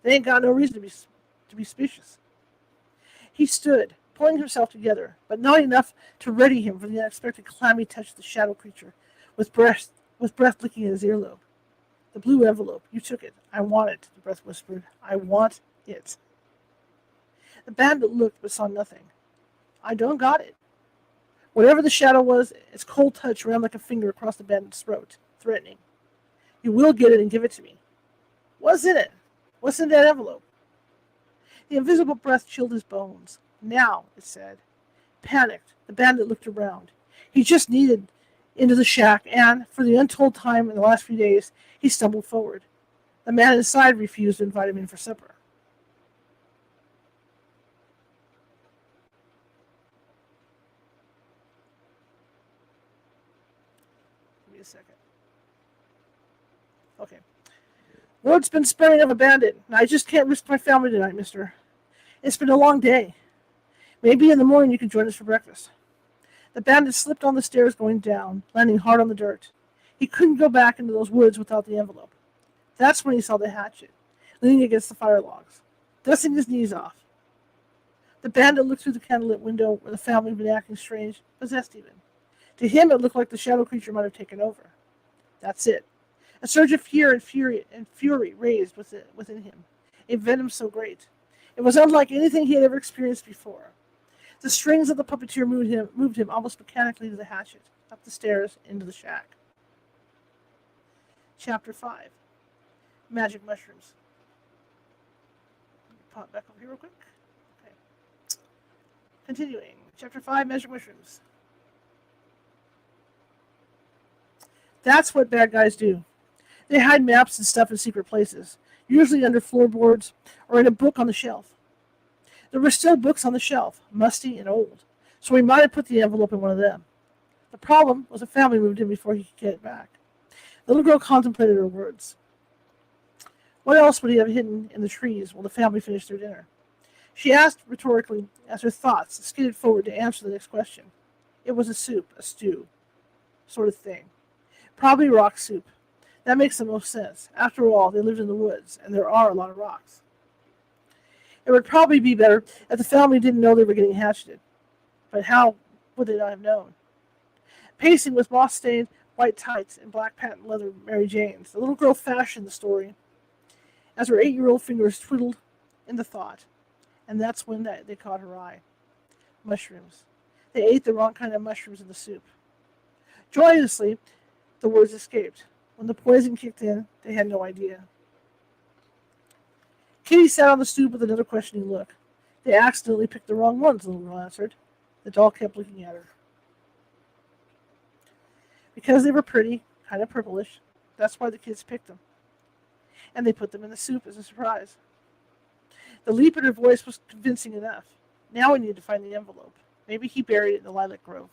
They ain't got no reason to be suspicious. He stood, pulling himself together, but not enough to ready him for the unexpected clammy touch of the shadow creature, with breath licking at his earlobe. The blue envelope. You took it. I want it, the breath whispered. I want it. The bandit looked but saw nothing. I don't got it. Whatever the shadow was, its cold touch ran like a finger across the bandit's throat, threatening. You will get it and give it to me. What's in it? What's in that envelope? The invisible breath chilled his bones. Now, it said. Panicked, the bandit looked around. He just needed into the shack, and, for the untold time in the last few days, he stumbled forward. The man inside refused to invite him in for supper. Give me a second. Okay. Word's been spreading of a bandit, and I just can't risk my family tonight, mister. It's been a long day. Maybe in the morning you can join us for breakfast. The bandit slipped on the stairs going down, landing hard on the dirt. He couldn't go back into those woods without the envelope. That's when he saw the hatchet, leaning against the fire logs, dusting his knees off. The bandit looked through the candlelit window where the family had been acting strange, possessed even. To him it looked like the shadow creature might have taken over. That's it. A surge of fear and fury raised within him, a venom so great. It was unlike anything he had ever experienced before. The strings of the puppeteer moved him almost mechanically to the hatchet, up the stairs, into the shack. Chapter 5. Magic Mushrooms. Pop back over here real quick. Okay. Continuing. Chapter 5, Magic Mushrooms. That's what bad guys do. They hide maps and stuff in secret places, usually under floorboards or in a book on the shelf. There were still books on the shelf, musty and old, so he might have put the envelope in one of them. The problem was the family moved in before he could get it back. The little girl contemplated her words. What else would he have hidden in the trees while the family finished their dinner? She asked rhetorically as her thoughts skidded forward to answer the next question. It was a soup, a stew, sort of thing. Probably rock soup. That makes the most sense. After all, they lived in the woods, and there are a lot of rocks. It would probably be better if the family didn't know they were getting hatcheted. But how would they not have known? Pacing with moss-stained white tights and black patent leather Mary Janes, the little girl fashioned the story as her 8-year-old fingers twiddled in the thought. And that's when they caught her eye. Mushrooms. They ate the wrong kind of mushrooms in the soup. Joyously, the words escaped. When the poison kicked in, they had no idea. Kitty sat on the stoop with another questioning look. They accidentally picked the wrong ones, the little girl answered. The doll kept looking at her. Because they were pretty, kind of purplish, that's why the kids picked them. And they put them in the soup as a surprise. The leap in her voice was convincing enough. Now we need to find the envelope. Maybe he buried it in the lilac grove.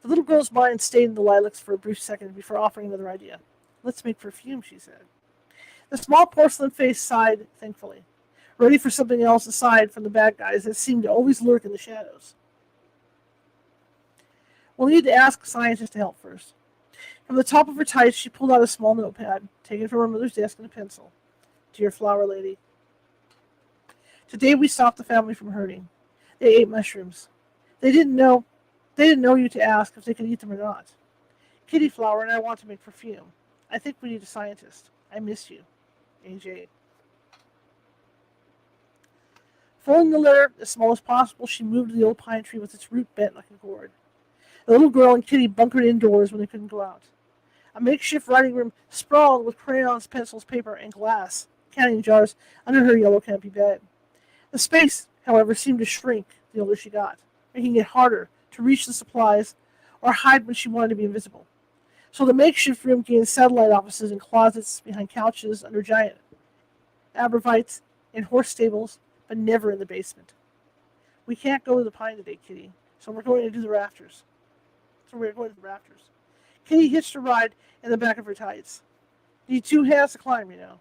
The little girl's mind stayed in the lilacs for a brief second before offering another idea. Let's make perfume, she said. The small porcelain face sighed thankfully, ready for something else aside from the bad guys that seemed to always lurk in the shadows. We'll need to ask a scientist to help first. From the top of her tights, she pulled out a small notepad, taken from her mother's desk, and a pencil. Dear flower lady. Today we stopped the family from hurting. They ate mushrooms. They didn't know you to ask if they could eat them or not. Kitty Flower and I want to make perfume. I think we need a scientist. I miss you. AJ. Folding the letter as small as possible, she moved to the old pine tree with its root bent like a gourd. The little girl and Kitty bunkered indoors when they couldn't go out. A makeshift writing room sprawled with crayons, pencils, paper, and glass canning jars under her yellow canopy bed. The space, however, seemed to shrink the older she got, making it harder to reach the supplies or hide when she wanted to be invisible. So the makeshift room gained satellite offices and closets behind couches under giant abrevieties in horse stables, but never in the basement. We can't go to the pine today, Kitty, so we're going to the rafters. Kitty hitched a ride in the back of her tights. Need 2 hands to climb, you know.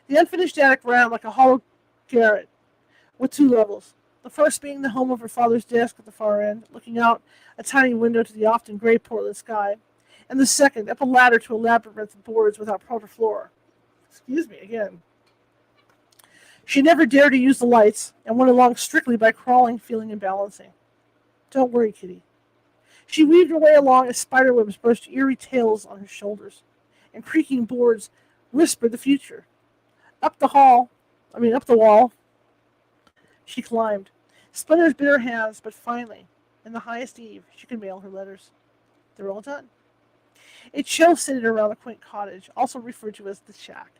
The unfinished attic ran like a hollow garret with 2 levels. The first being the home of her father's desk at the far end, looking out a tiny window to the often gray Portland sky, and the second up a ladder to a labyrinth of boards without proper floor. Excuse me again. She never dared to use the lights and went along strictly by crawling, feeling, and balancing. Don't worry, Kitty. She weaved her way along as spiderwebs brushed eerie tails on her shoulders, and creaking boards whispered the future. Up the wall, she climbed. Splinters bit her hands, but finally, in the highest eve, she could mail her letters. They're all done. A chill sitted around the quaint cottage, also referred to as the shack.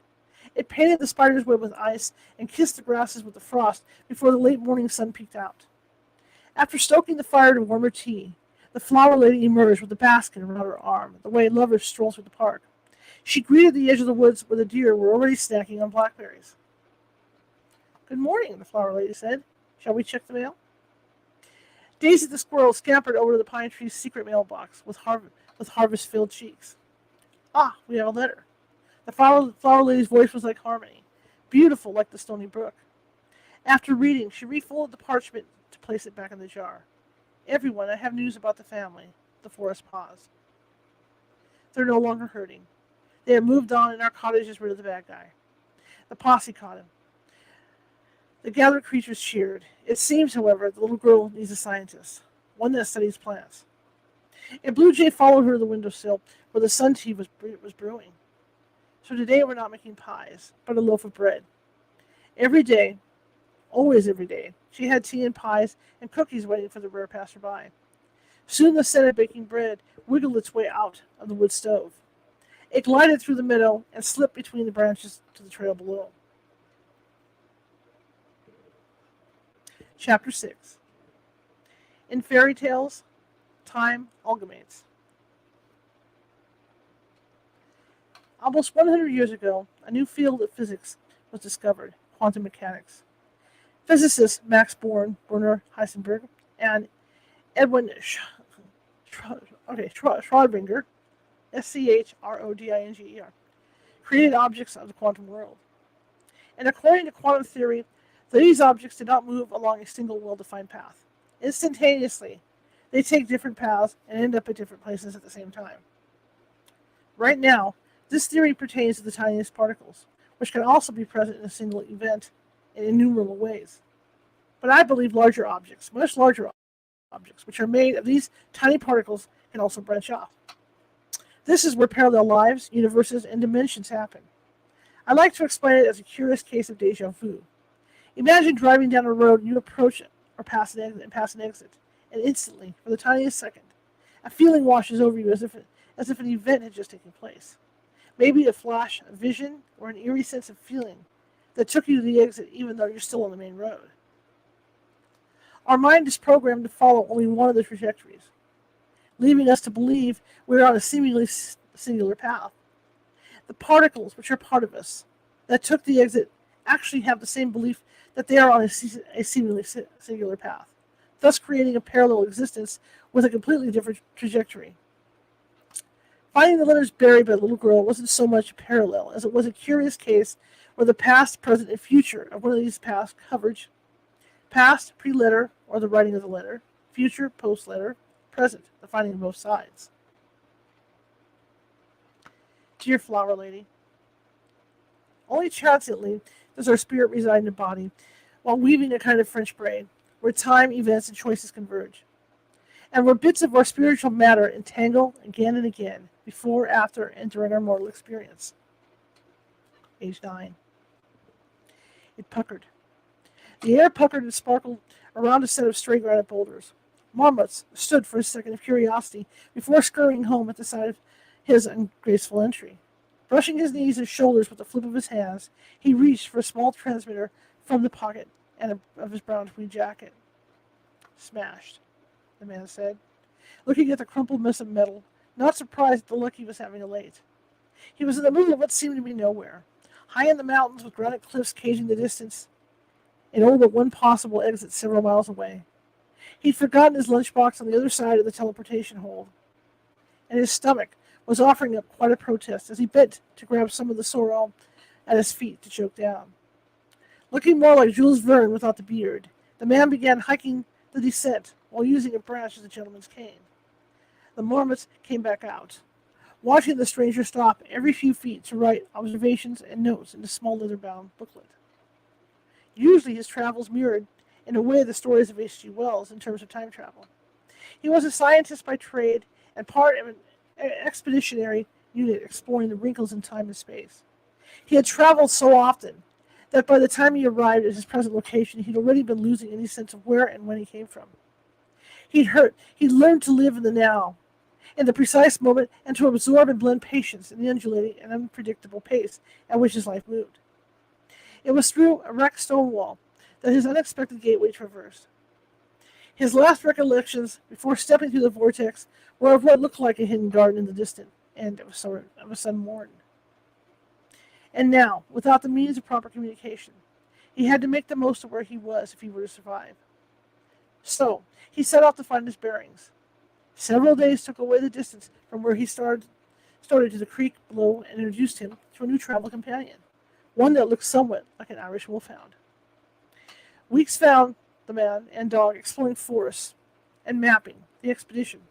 It painted the spider's web with ice and kissed the grasses with the frost before the late morning sun peeked out. After stoking the fire to warm her tea, the flower lady emerged with a basket around her arm, the way lovers stroll through the park. She greeted the edge of the woods where the deer were already snacking on blackberries. Good morning, the flower lady said. Shall we check the mail? Daisy the squirrel scampered over to the pine tree's secret mailbox with harvest-filled cheeks. Ah, we have a letter. The flower lady's voice was like harmony, beautiful like the stony brook. After reading, she refolded the parchment to place it back in the jar. Everyone, I have news about the family. The forest paused. They're no longer hurting. They have moved on, and our cottage is rid of the bad guy. The posse caught him. The gathered creatures cheered. It seems, however, the little girl needs a scientist, one that studies plants. A blue jay followed her to the windowsill, where the sun tea was brewing. So today we're not making pies, but a loaf of bread. Every day, always every day, she had tea and pies and cookies waiting for the rare passerby. Soon the scent of baking bread wiggled its way out of the wood stove. It glided through the meadow and slipped between the branches to the trail below. Chapter 6. In fairy tales, time amalgamates. Almost 100 years ago, a new field of physics was discovered, quantum mechanics. Physicists Max Born, Werner Heisenberg, and Edwin Schrödinger, Schrodinger, created objects of the quantum world. And according to quantum theory, these objects did not move along a single well-defined path. Instantaneously, they take different paths and end up at different places at the same time. Right now, this theory pertains to the tiniest particles, which can also be present in a single event in innumerable ways. But I believe larger objects, much larger objects, which are made of these tiny particles, can also branch off. This is where parallel lives, universes, and dimensions happen. I like to explain it as a curious case of deja vu. Imagine driving down a road and you approach it or pass an exit, and instantly, for the tiniest second, a feeling washes over you as if an event had just taken place. Maybe a flash, a vision, or an eerie sense of feeling that took you to the exit even though you're still on the main road. Our mind is programmed to follow only one of the trajectories, leaving us to believe we're on a seemingly singular path. The particles, which are part of us, that took the exit actually have the same belief that they are on a seemingly singular path, thus creating a parallel existence with a completely different trajectory. Finding the letters buried by the little girl wasn't so much a parallel as it was a curious case where the past, present, and future of one of these paths coverage. Past, pre-letter, or the writing of the letter. Future, post-letter. Present, the finding of both sides. Dear Flower Lady, only transiently does our spirit reside in the body, while weaving a kind of French braid, where time, events, and choices converge, and where bits of our spiritual matter entangle again and again, before, after, and during our mortal experience. Age 9. It puckered. The air puckered and sparkled around a set of stray granite boulders. Marmots stood for a second of curiosity before scurrying home at the sight of his ungraceful entry. Brushing his knees and shoulders with the flip of his hands, he reached for a small transmitter from the pocket of his brown tweed jacket. Smashed, the man said, looking at the crumpled mess of metal, not surprised at the luck he was having of late. He was in the middle of what seemed to be nowhere, high in the mountains with granite cliffs caging the distance, and only but one possible exit several miles away. He'd forgotten his lunchbox on the other side of the teleportation hold, and his stomach was offering up quite a protest as he bent to grab some of the sorrel at his feet to choke down. Looking more like Jules Verne without the beard, the man began hiking the descent while using a branch as a gentleman's cane. The marmots came back out, watching the stranger stop every few feet to write observations and notes in a small leather-bound booklet. Usually his travels mirrored, in a way, the stories of H.G. Wells in terms of time travel. He was a scientist by trade and part of an expeditionary unit exploring the wrinkles in time and space. He had traveled so often that by the time he arrived at his present location, he'd already been losing any sense of where and when he came from. He'd learned to live in the now, in the precise moment, and to absorb and blend patience in the undulating and unpredictable pace at which his life moved. It was through a wrecked stone wall that his unexpected gateway traversed. His last recollections before stepping through the vortex were of what looked like a hidden garden in the distant end of a sun morn. And now, without the means of proper communication, he had to make the most of where he was if he were to survive. So, he set out to find his bearings. Several days took away the distance from where he started to the creek below and introduced him to a new travel companion, one that looked somewhat like an Irish wolfhound. Weeks found the man and dog exploring forests and mapping the expedition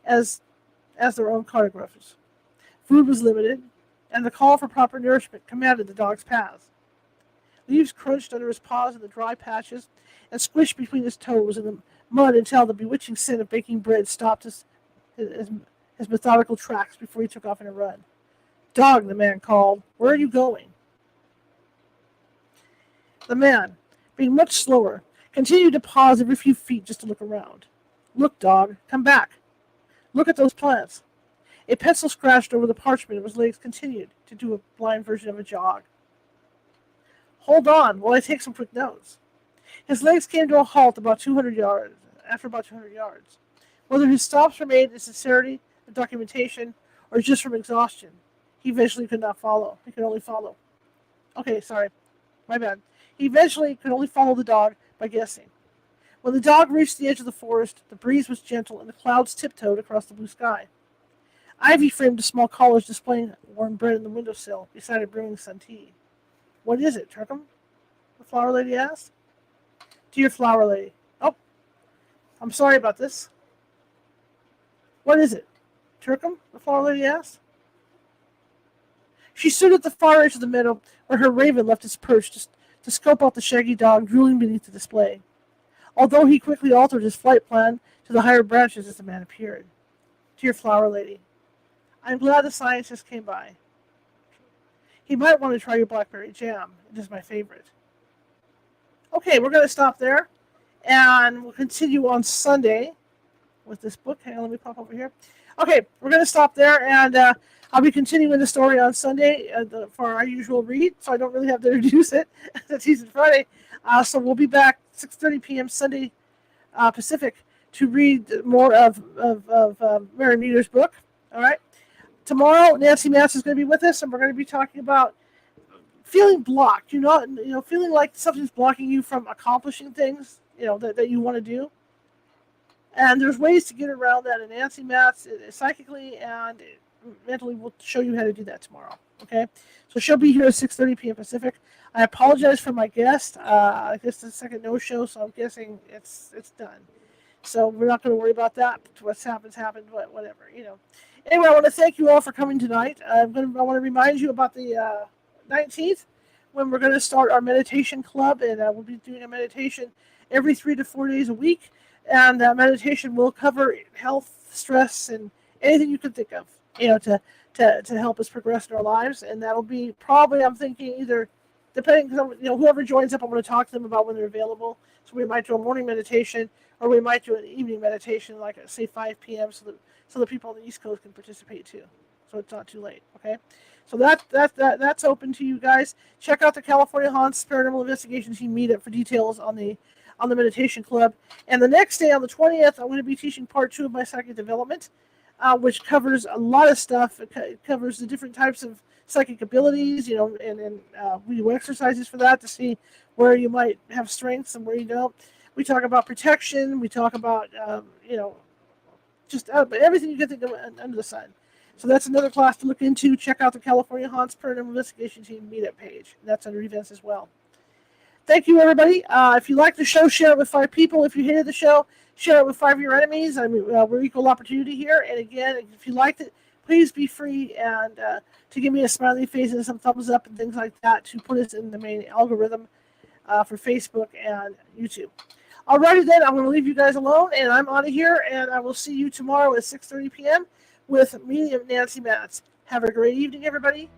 as their own cartographers. Food was limited, and the call for proper nourishment commanded the dog's paths. Leaves crunched under his paws in the dry patches and squished between his toes in the mud until the bewitching scent of baking bread stopped his methodical tracks before he took off in a run. "Dog," the man called, "where are you going?" The man, being much slower, continued to pause every few feet just to look around. "Look, dog, come back. Look at those plants." A pencil scratched over the parchment of his legs continued to do a blind version of a jog. "Hold on while I take some quick notes." His legs came to a halt after about 200 yards. Whether his stops were made in sincerity of documentation or just from exhaustion, he eventually could not follow. He could only follow. Okay, sorry. My bad. He eventually could only follow the dog by guessing. When the dog reached the edge of the forest, the breeze was gentle and the clouds tiptoed across the blue sky. Ivy framed a small college displaying warm bread in the windowsill beside a brewing sun tea. "What is it, Turkham?" the flower lady asked. "Dear flower lady." "Oh, I'm sorry about this." "What is it, Turkham?" the flower lady asked. She stood at the far edge of the meadow where her raven left its perch to scope out the shaggy dog drooling beneath the display, although he quickly altered his flight plan to the higher branches as the man appeared. "Dear flower lady, I'm glad the scientist came by. He might want to try your blackberry jam. It is my favorite." Okay, we're going to stop there, and we'll continue on Sunday with this book. Hang on, let me pop over here. Okay, we're going to stop there, and I'll be continuing the story on Sunday for our usual read, so I don't really have to introduce it. That's Season Friday. So we'll be back 6:30 p.m. Sunday Pacific to read more of Maren Muter's book. All right. Tomorrow, Nancy Matz is going to be with us, and we're going to be talking about feeling blocked. Feeling like something's blocking you from accomplishing things, that you want to do. And there's ways to get around that. And Nancy Matz, psychically and mentally, will show you how to do that tomorrow. Okay, so she'll be here at 6:30 p.m. Pacific. I apologize for my guest. I guess it's the second no-show, so I'm guessing it's done. So we're not going to worry about that. What's happened, but whatever, Anyway, I want to thank you all for coming tonight. I want to remind you about the 19th, when we're going to start our meditation club, and we'll be doing a meditation every 3 to 4 days a week. And meditation will cover health, stress, and anything you can think of, to help us progress in our lives. And that'll be probably, I'm thinking, either depending, whoever joins up, I'm going to talk to them about when they're available. So we might do a morning meditation, or we might do an evening meditation, like say 5 p.m. so the people on the East Coast can participate too. So it's not too late. Okay. So that's open to you guys. Check out the California Haunts Paranormal Investigation Team meetup for details on the meditation club. And the next day, on the 20th, I'm going to be teaching part 2 of my psychic development, which covers a lot of stuff. It covers the different types of psychic abilities, and we do exercises for that to see where you might have strengths and where you don't. We talk about protection. We talk about, just everything you can think of under the sun. So that's another class to look into. Check out the California Haunts Paranormal Investigation Team meetup page. That's under events as well. Thank you, everybody. If you like the show, share it with 5 people. If you hated the show, share it with 5 of your enemies. I mean, we're equal opportunity here. And again, if you liked it, please be free and to give me a smiley face and some thumbs up and things like that to put us in the main algorithm for Facebook and YouTube. Alrighty then, I'm going to leave you guys alone, and I'm out of here, and I will see you tomorrow at 6:30 p.m. with me and Nancy Matz. Have a great evening, everybody.